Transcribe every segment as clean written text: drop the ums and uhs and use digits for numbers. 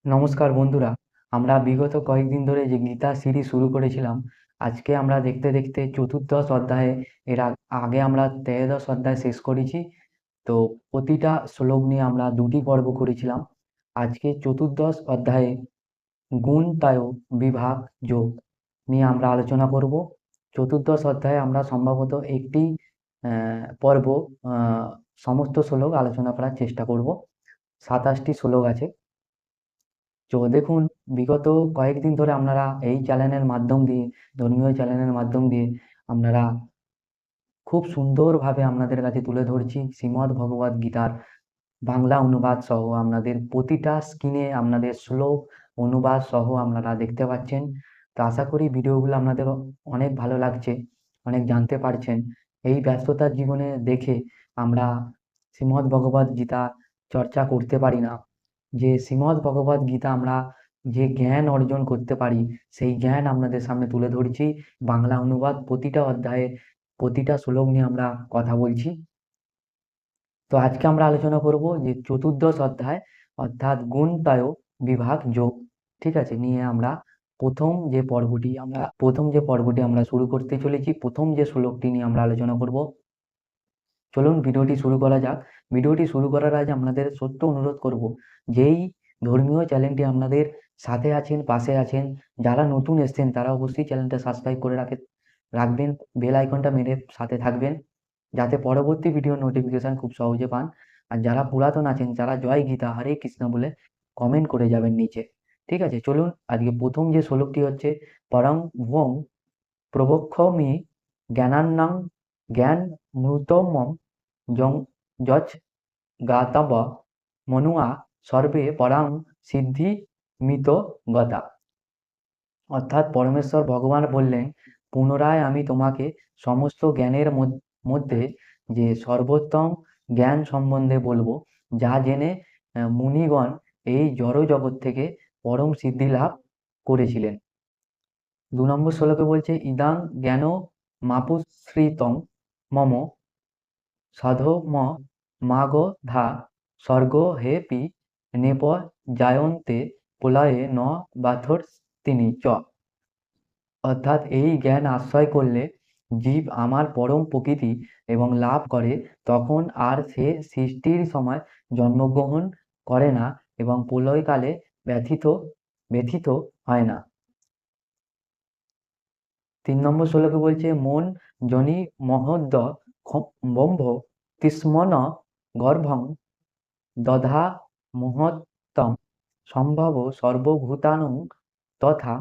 নমস্কার বন্ধুরা। আমরা বিগত কয়েকদিন ধরে যে গীতা সিরিজ শুরু করেছিলাম, আজকে আমরা দেখতে দেখতে চতুর্দশ অধ্যায়ে, আগে আমরা ত্রয়োদশ অধ্যায় শেষ করেছি। তো প্রতিটা শ্লোক নিয়ে আমরা দুটি পর্ব করেছিলাম। আজকে চতুর্দশ অধ্যায়ে গুণ বিভাগ যোগ নিয়ে আমরা আলোচনা করব। চতুর্দশ অধ্যায়ে আমরা সম্ভবত একটি পর্ব, সমস্ত শ্লোক আলোচনা করার চেষ্টা করব। 27টি শ্লোক আছে। তো দেখুন, বিগত কয়েকদিন ধরে আপনারা এই চ্যানেলের মাধ্যম দিয়ে, ধর্মীয় চ্যানেলের মাধ্যম দিয়ে আপনারা খুব সুন্দরভাবে আপনাদের কাছে তুলে ধরছি শ্রীমদ্ ভগবদ্ গীতার বাংলা অনুবাদ সহ। আপনাদের প্রতিটা স্ক্রিনে আপনাদের শ্লোক অনুবাদ সহ আপনারা দেখতে পাচ্ছেন। তো আশা করি ভিডিওগুলো আপনাদের অনেক ভালো লাগছে, অনেক জানতে পারছেন। এই ব্যস্ততার জীবনে দেখে আমরা শ্রীমদ্ ভগবদ্ গীতা চর্চা করতে পারি না। যে শ্রীমদ্ ভগবদ্ গীতা আমরা যে জ্ঞান অর্জন করতে পারি, সেই জ্ঞান আপনাদের সামনে তুলে ধরছি। বাংলা অনুবাদ প্রতিটা অধ্যায়ে প্রতিটা শ্লোক নিয়ে আমরা কথা বলছি। তো আজকে আমরা আলোচনা করব যে চতুর্দশ অধ্যায়, অর্থাৎ গুণতয় বিভাগ যোগ, ঠিক আছে, নিয়ে আমরা প্রথম যে পর্বটি আমরা শুরু করতে চলেছি। প্রথম যে শ্লোকটি নিয়ে আমরা আলোচনা করব। চলুন ভিডিওটি শুরু করা যাক। ভিডিওটি শুরু করার আগে আপনাদের ছোট্ট অনুরোধ করব, যেই ধর্মীয় চ্যানেলটি আপনাদের সাথে আছেন, পাশে আছেন, যারা নতুন এসেছেন তারা অবশ্যই চ্যানেলটা সাবস্ক্রাইব করে রাখবেন, বেল আইকনটা মেরে সাথে থাকবেন, যাতে পরবর্তী ভিডিও নোটিফিকেশন খুব সহজে পান। আর যারা পুরাতন আছেন, যারা জয় গীতা হরে কৃষ্ণ বলে কমেন্ট করে যাবেন নিচে। ঠিক আছে, চলুন। আজকে প্রথম যে শ্লোকটি হচ্ছে, পরং ভোং প্রবক্ষ্যমি জ্ঞানান্নাং জ্ঞান মৃতমম যং যচ গাতব মনুয়া সর্বে পরাং সিদ্ধি মিত গতা। অর্থাৎ পরমেশ্বর ভগবান বললেন, পুনরায় আমি তোমাকে সমস্ত জ্ঞানের মধ্যে যে সর্বোত্তম জ্ঞান সম্বন্ধে বলবো, যা জেনে মুনিগণ এই জড় জগৎ থেকে পরম সিদ্ধি লাভ করেছিলেন। 2 নম্বর শ্লোকে বলছে, ইদাং জ্ঞান মাপুসৃতং মম সাধম মাগ ধা স্বর্গ হেপি নেপ জায়ন্তে প্রলয়ে ন বাথর তিনি চ। অর্থাৎ এই জ্ঞান আশ্রয় করলে জীব আমার পরম প্রকৃতি এবং লাভ করে, তখন আর সে সৃষ্টির সময় জন্মগ্রহণ করে না এবং প্রলয়কালে ব্যথিত ব্যথিত হয় না। 3 নম্বর শ্লোকে বলছে, মন জনি মহদ্দ ব্রহ্ম তিস্মন গর্ভং দধা মুহূর্তম সম্ভব সর্বভূতানাং তথা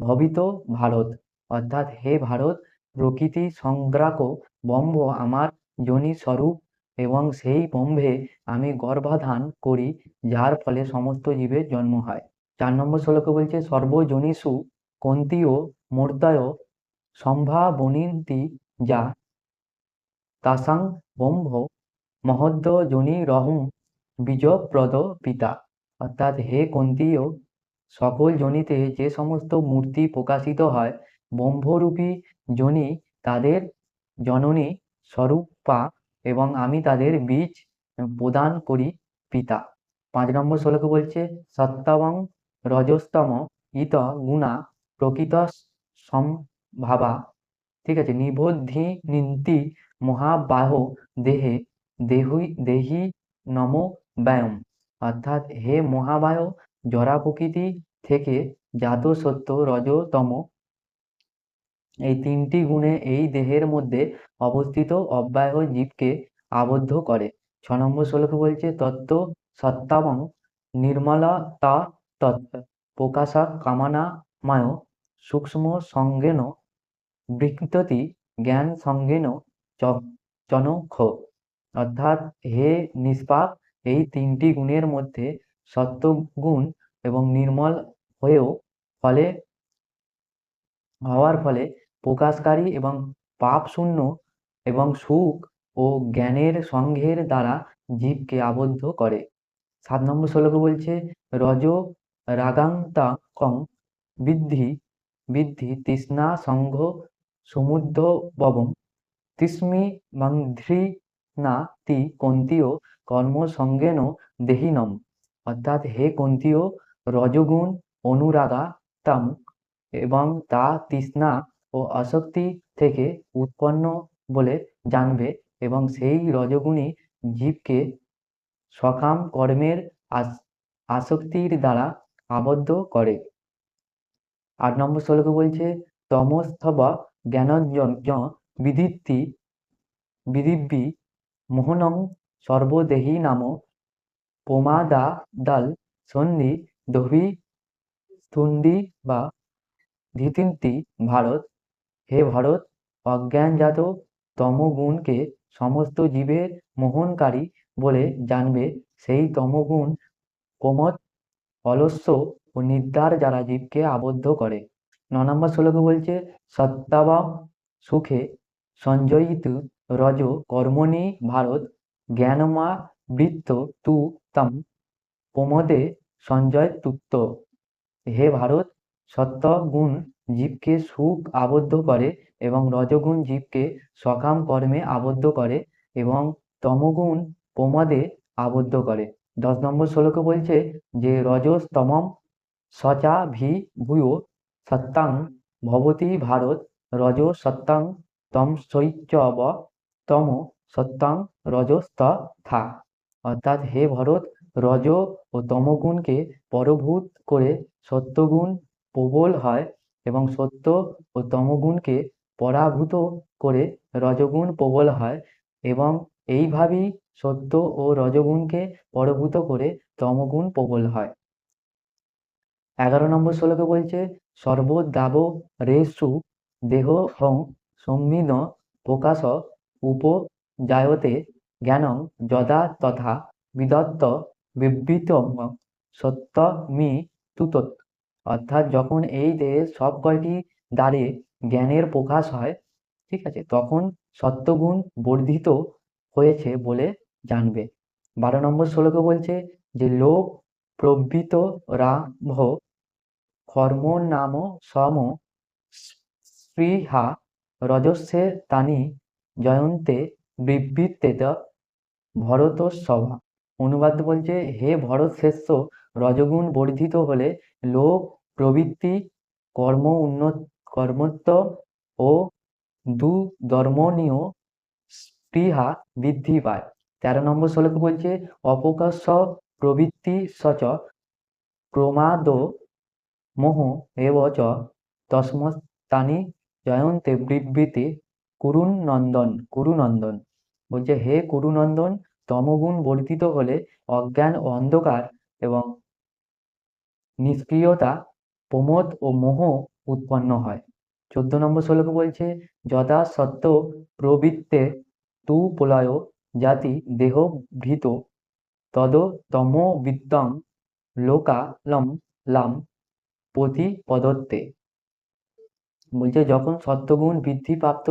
ভবিত ভারত। অর্থাৎ হে ভারত, প্রকৃতি সংগ্রাহক ব্রহ্ম আমার যোনি স্বরূপ এবং সেই ব্রহ্মে আমি গর্ভাধান করি, যার ফলে সমস্ত জীবের জন্ম হয়। 4 নম্বর শ্লোকে বলছে, সর্বজনীষু কন্তীয় মূর্তয় সম্ভাবনীতি যা তাসাং ব্রহ্ম মহদ্দ যোনি রহুম বীজপ্রদ পিতা। অর্থাৎ হে কুন্তীয়, সকল যোনিতে যে সমস্ত মূর্তি প্রকাশিত হয়, ব্রহ্মরূপী যোনি তাদের জননী স্বরূপা এবং আমি তাদের বীজ প্রদান করি, পিতা। 5 নম্বর শ্লোকে বলছে, সত্যবং রজস্তম ইত গুণা প্রকৃত সম্ভাবা। ঠিক আছে, নিবোধি নিন্তি মহাবাহ দেহে দেহি নমো ব্যায়ম। অর্থাৎ হে মহাবাহ, জরা প্রকৃতি থেকে জাত সত্য রজতম এই 3টি গুণে এই দেহের মধ্যে অবস্থিত অব্যয় জীবকে আবদ্ধ করে। 6 নম্বর শ্লোকে বলছে, তত্ত্ব সত্তাবং নির্মলতা তত্ত্ব প্রকাশা কামনাময় সূক্ষ্ম সঙ্গেন বৃত্ততি জ্ঞান সঙ্গেন চনখ। অর্থাৎ হে নিষ্পাপ, এই 3টি গুণের মধ্যে সত্ত্বগুণ এবং নির্মল হয়েও ফলে হওয়ার ফলে প্রকাশকারী এবং পাপ শূন্য এবং সুখ ও জ্ঞানের সংঘের দ্বারা জীবকে আবদ্ধ করে। 7 নম্বর শ্লোকে বলছে, রজ রাগান্তাকং বিদ্ধি বিদ্ধি তৃষ্ণা সংঘ সমুদ্ভবম তিস্মি মন্ধ্রিণা তি কন্তীয় কর্ম সঙ্গেন দেহিনম। অর্থাৎ হে কন্তীয়, রজগুণ অনুরাগাতাম এবং তা তৃষ্ণা ও আসক্তি থেকে উৎপন্ন বলে জানবে এবং সেই রজগুণী জীবকে সকাম কর্মের আসক্তির দ্বারা আবদ্ধ করে। 8 নম্বর শ্লোকে বলছে তমস্তব জ্ঞানঞ্জন বিদিত্তি বিদিব্যি মোহনং সর্বদেহী নাম প্রমাদাদাল সন্ধি দভি স্থুন্ডি বা ধীতিন্তি ভারত। হে ভারত, অজ্ঞানজাত তমগুণকে সমস্ত জীবের মোহনকারী বলে জানবে। সেই তমগুণ প্রমদ, অলস্য ও নিদ্রার দ্বারা জীবকে আবদ্ধ করে। 9 নম্বর শ্লোকে বলছে সত্তাব সুখে সঞ্জয়িত রজ কর্মণি ভারত জ্ঞানমা বৃত্ত তু তম প্রমদে সঞ্জয় তুপ্ত। হে ভারত, সত্ত্বগুণ জীবকে সুখ আবদ্ধ করে এবং রজগুণ জীবকে সকাম কর্মে আবদ্ধ করে এবং তমগুণ প্রমাদে আবদ্ধ করে। 10 নম্বর শ্লোকে বলছে যে রজস্তমম সচা ভি ভূয় সত্তাং ভবতি ভারত রজ সত্তাং তমসৈচ্যব তম সত্তাং রজস্তথা। অর্থাৎ হে ভরত, রজ ও তমগুণকে পরভূত করে সত্যগুণ প্রবল হয় এবং সত্য ও তমগুণকে পরাভূত করে রজগুণ প্রবল হয় এবং এইভাবেই সত্য ও রজগুণকে পরাভূত করে তমগুণ প্রবল হয়। 11 নম্বর শ্লোকে বলছে সর্বদাব রেষু দেহ হং সম্মিন প্রকাশ উপজায়তে জ্ঞানং যদা তথা বিদত্ত বিবৃতম সত্যমি তুতত। অর্থাৎ যখন এই দেহের সব কয়টি দ্বারে জ্ঞানের প্রকাশ হয়, ঠিক আছে, তখন সত্যগুণ বর্ধিত হয়েছে বলে জানবে। 12 নম্বর শ্লোকে বলছে যে লোভ প্রবৃত রাভ কর্ম নাম সম স্পৃহা রজস্যে তানি জয়ন্তে বিবৃতেত ভরতসভা। অনুবাদ বলছে হে ভরত শ্রেষ্ঠ, রজগুণ বর্ধিত হলে লোভ প্রবৃত্তি কর্মত্ব ও দুধর্মনীয় স্পৃহা বৃদ্ধি পায়। 13 নম্বর শ্লোকে বলছে অপকাশ প্রবৃত্তি সচ প্রমাদ মোহ এব চ তস্মত্তানি জয়ন্তে বিবৃতি কুরুনন্দন। বলছে হে কুরুনন্দন, তমগুণ বর্ধিত হলে অজ্ঞান ও অন্ধকার এবং নিষ্ক্রিয়তা, প্রমোদ ও মোহ উৎপন্ন হয়। 14 নম্বর শ্লোকে বলছে যদা সত্য প্রবৃত্তে তু প্রলয় জাতি দেহ ভৃত তদ তমো বিদ্যং লোকালম লাম প্রতিপদত্তে। বলছে যখন সত্যগুণ বৃদ্ধি প্রাপ্ত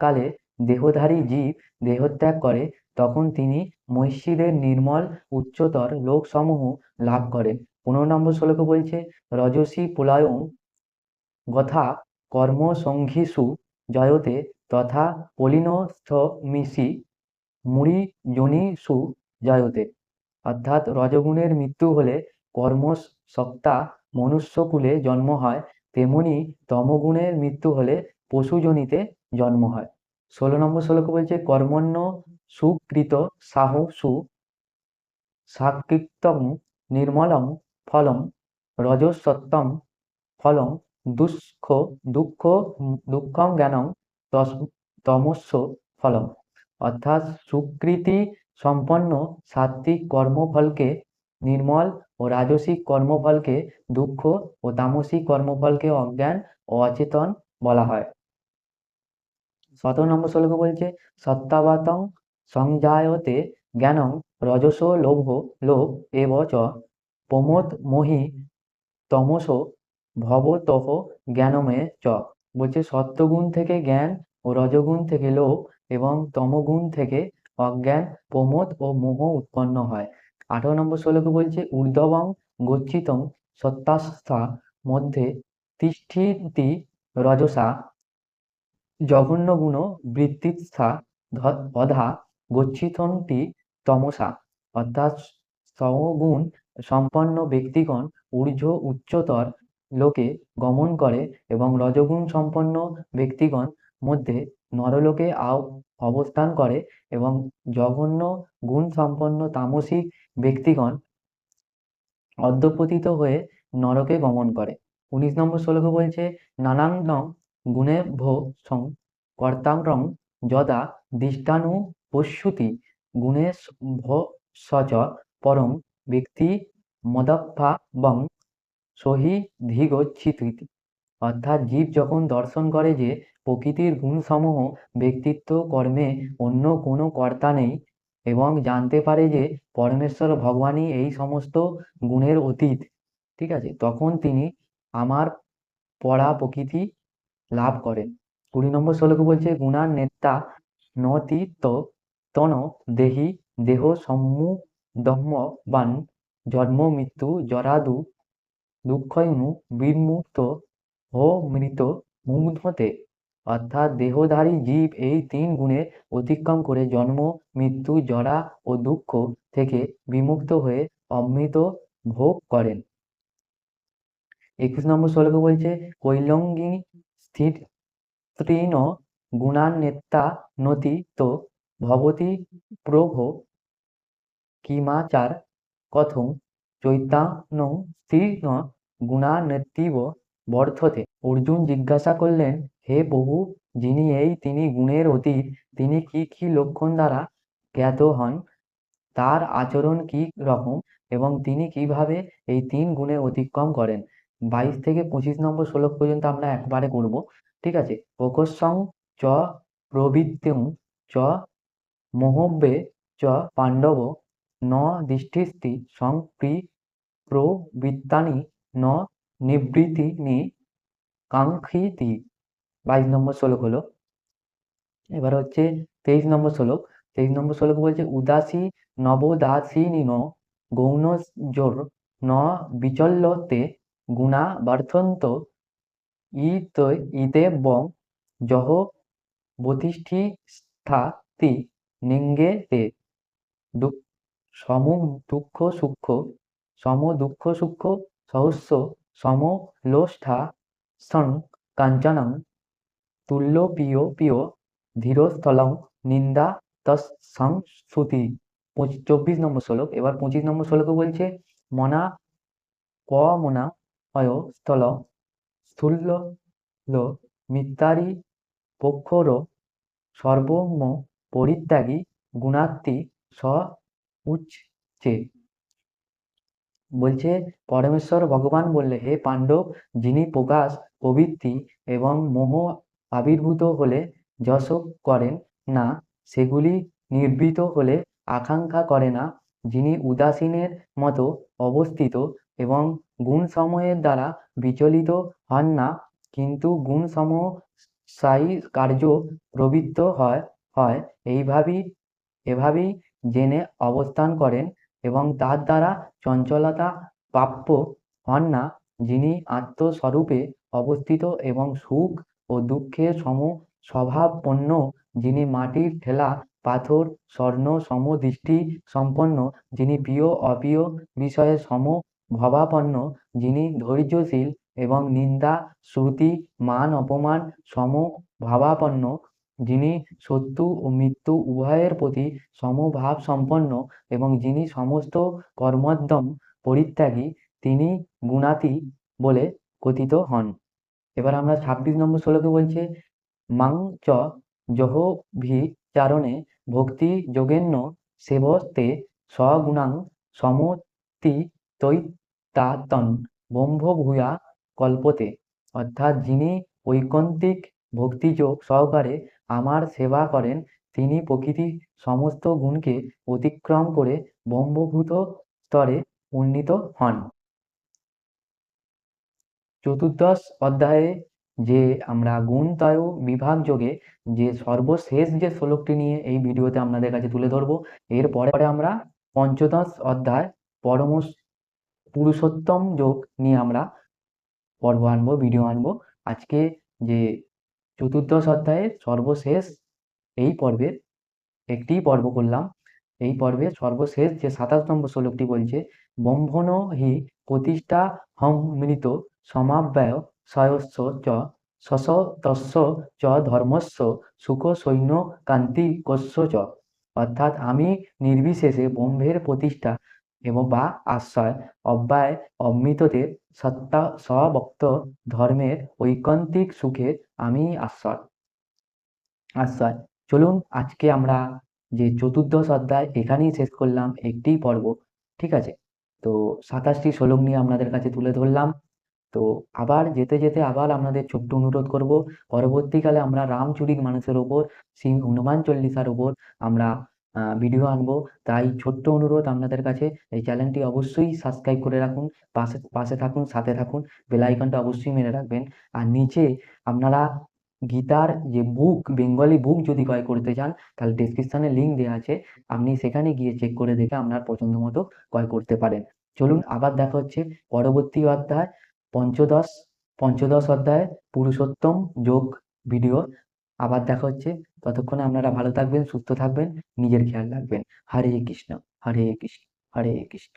কালে দেহধারী জীব দেহত্যাগ করে তখন তিনি মহিষীদের নির্মল উচ্চতর লোকসমূহ লাভ করেন। 15 নম্বর শ্লোকে বলছে রজসী প্রলয়ং গথা কর্ম সংঘিষু জয়তে তথা পলিনস্থমিষি মুড়ি যোনিষু জয়তে। অর্থাৎ রজগুণের মৃত্যু হলে কর্মসক্তা মনুষ্যকুলে জন্ম হয়, তেমনি তমগুণের মৃত্যু হলে পশুজনিতে জন্ম হয়। 16 নম্বর শ্লোকে বলছে কর্মণ্য সুকৃত সাহসু সাকৃতং নির্মলং ফলং রজসত্তম ফলং দুঃখং জ্ঞানং তমস্য ফলং। অর্থাৎ সুকৃতি সম্পন্ন সাত্ত্বিক কর্মফলকে নির্মল ও রাজসিক কর্মফলকে দুঃখ ও তামসিক কর্মফলকে অজ্ঞান ও অচেতন বলা হয়। 17 নম্বর শ্লোকে বলছে সত্তাবাতং সংজায়তে জ্ঞানং রজস লোভ এব চ প্রমোদ মোহি তমসো ভবতঃ জ্ঞানমে চ। বলছে সত্যগুণ থেকে জ্ঞান ও রজগুণ থেকে লোভ এবং তমগুণ থেকে অজ্ঞান, প্রমোদ ও মোহ উৎপন্ন হয়। 18 নম্বর শ্লোকে বলছে ঊর্ধ্ববং গচ্ছিতং সত্তাস্থা মধ্যে তিষ্ঠিতি রজসা জঘন্য গুণ বৃত্তিস্থা অধা গচ্ছিতন্তি তমসা। অর্থাৎ সমগুণ সম্পন্ন ব্যক্তিগণ উচ্চতর লোকে গমন করে এবং রজগুণ সম্পন্ন ব্যক্তিগণ মধ্যে নরলোকে অবস্থান করে এবং জঘন্য গুণ সম্পন্ন তামসিক ব্যক্তিগণ অধঃপতিত হয়ে নরকে গমন করে। 19 নম্বর শ্লোকে বলছে নানাং গুণে ভো সং কর্তারং যদা দৃষ্টানুপশ্যতি গুণে ভো সচ পরং ব্যক্তি মদভাবং সহি ধিগচ্ছিতি। অর্থাৎ জীব যখন দর্শন করে যে প্রকৃতির গুণসমূহ ব্যক্তিত্ব কর্মে অন্য কোনো কর্তা নেই এবং জানতে পারে যে পরমেশ্বর ভগবানই এই সমস্ত গুণের অতীত, ঠিক আছে, তখন তিনি আমার পরা প্রকৃতি লাভ করেন। 20 নম্বর শ্লোকে বলছে গুণার নেতা নতি তন দেহি দেহ সম্মু দহ্মবান জন্ম মৃত্যু জরাদু দুঃখয়নু বিমুক্ত হো মৃত মুগ্ধতে। অর্থাৎ দেহধারী জীব এই 3 গুণের অতিক্রম করে জন্ম মৃত্যু জরা ও দুঃখ থেকে বিমুক্ত হয়ে অমৃত ভোগ করেন। 21 নম্বর শ্লোকে বলছে কৈলঙ্গী স্থির তৃণ গুণান্নেতা নতি তো ভবতি প্রভো কিমাচার কথং চৈতান্যং স্থির গুণান্নেতিব বর্ধতে। অর্জুন জিজ্ঞাসা করলেন, হে প্রভু, তিনি গুণের অতীত, তিনি কি কি লক্ষণ দ্বারা জ্ঞাত হন, তার আচরণ কি রকম এবং তিনি কিভাবে এই 3 গুণে অতিক্রম করেন। 22 থেকে 25 নম্বর শ্লোক পর্যন্ত আমরা একবারে করব, ঠিক আছে। প্রকর্ষং চ প্রবৃত্তিং চ মোহব্বে চ পাণ্ডব ন দৃষ্টিস্তি প্রবৃত্তানি ন নিবৃত্তিনি কাঙ্ক্ষিতি। 22 নম্বর শ্লোক হলো। এবার হচ্ছে 23 নম্বর শ্লোক। 23 নম্বর শ্লোক বলছে উদাসী নবদাসীন গৌণজোর ন বিচল্যতে গুণা বর্ধন্ত ইতেবং যহ বতিষ্ঠিষ্ঠাতি নিঙ্গে তে। সম দুঃখ সূক্ষ্ম সহস্য সমলোষ্ঠা সং কাঞ্চনং তুল্য পিয় পিয় ধীরস্থলং নিন্দা তৎসংস্তুতি। 24 নম্বর শ্লোক। এবার 25 নম্বর শ্লোকে বলছে মনা মনা অয় স্থল স্থূল্য মিত্তারি পক্ষর সর্বম পরিত্যাগী গুণাত্তি স উচ্চে। বলছে পরমেশ্বর ভগবান বললে, হে পাণ্ডব, যিনি প্রকাশ প্রবৃত্তি এবং মোহ আবির্ভূত হলে যশ করেন না, সেগুলি নির্বৃত হলে আকাঙ্ক্ষা করে না, যিনি উদাসীনের মতো অবস্থিত এবং গুণসমূহের দ্বারা বিচলিত হন না, কিন্তু গুণসমূহ স্থায়ী কার্য প্রবৃত্ত হয় এভাবেই জেনে অবস্থান করেন এবং তার দ্বারা চঞ্চলতা প্রাপ্য হন না, যিনি আত্মস্বরূপে অবস্থিত এবং সুখ ও দুঃখের সমস্বভাবাপন্ন, যিনি মাটির ঠেলা পাথর স্বর্ণ সমদৃষ্টি সম্পন্ন, যিনি প্রিয় অপ্রিয় বিষয়ে সমভাবাপন্ন, যিনি ধৈর্যশীল এবং নিন্দা শ্রুতি মান অপমান সমভাবাপন্ন, যিনি সত্যু ও মৃত্যু উভয়ের প্রতি সমভাব সম্পন্ন এবং যিনি সমস্ত কর্মোদ্যম পরিত্যাগী, তিনি গুণাতি বলে কথিত হন। এবার আমরা 26 নম্বর শ্লোকে বলছে মাং চ জহভিচারণে ভক্তি যোগেন্য সেবস্তে স্বগুণাং সমতিতৈতাতন ব্রহ্মভূয়া কল্পতে। অর্থাৎ যিনি ঐকান্তিক ভক্তিযোগ সহকারে আমার সেবা করেন, তিনি প্রকৃতির সমস্ত গুণকে অতিক্রম করে ব্রহ্মভূত স্তরে উন্নীত হন। চতুর্দশ অধ্যায়ে যে আমরা গুণত্রয় বিভাগ যোগে যে সর্বশেষ যে শ্লোকটি নিয়ে এই ভিডিওতে আপনাদের কাছে তুলে ধরবো, এরপরে আমরা পঞ্চদশ অধ্যায় পরম পুরুষোত্তম যোগ নিয়ে আমরা পর্ব আনবো, ভিডিও আনবো। আজকে যে চতুর্দশ অধ্যায়ের সর্বশেষ এই পর্বের একটি পর্ব করলাম। এই পর্বের সর্বশেষ যে 27 নম্বর শ্লোকটি বলছে ব্রহ্মণ হি প্রতিষ্ঠা হং মৃত সমাব্যয় সয়স্য চ শশ তস্য চ ধর্মস্য সুখ সৈন্য কান্তি কস্য চ। অর্থাৎ আমি নির্বিশেষে ব্রহ্মের প্রতিষ্ঠা এবং বা আশ্রয় অব্যয় অমৃতদের সত্তা স্বভক্ত ধর্মের ঐকান্তিক সুখে আমি আশ্রয়। চলুন আজকে আমরা যে চতুর্দশ অধ্যায় এখানেই শেষ করলাম, একটি পর্ব। ঠিক আছে, তো 27টি শ্লোক নিয়ে আপনাদের কাছে তুলে ধরলাম। তো আবার যেতে যেতে আবার আপনাদের ছোট্ট অনুরোধ করব, পরবর্তীকালে আমরা রামচরিত মানুষের ওপর, শ্রী হনুমান চল্লিশার ওপর আমরা ভিডিও আনবো। তাই ছোট্ট অনুরোধ আপনাদের কাছে, এই চ্যানেলটি অবশ্যই সাবস্ক্রাইব করে রাখুন, পাশে পাশে থাকুন, সাথে থাকুন, বেল আইকনটা অবশ্যই মেরে রাখবেন। আর নিচে আপনারা গীতার যে বুক, বেঙ্গলি বুক যদি ক্রয় করতে চান, তাহলে ডেসক্রিপশনে লিঙ্ক দেওয়া আছে, আপনি সেখানে গিয়ে চেক করে দেখে আপনার পছন্দ মতো ক্রয় করতে পারেন। চলুন আবার দেখা হচ্ছে পরবর্তী অধ্যায়, পঞ্চদশ পঞ্চদশ অধ্যায় পুরুষোত্তম যোগ ভিডিও। আবার দেখা হচ্ছে, ততক্ষণে আপনারা ভালো থাকবেন, সুস্থ থাকবেন, নিজের খেয়াল রাখবেন। হরে কৃষ্ণ, হরে কৃষ্ণ, হরে কৃষ্ণ।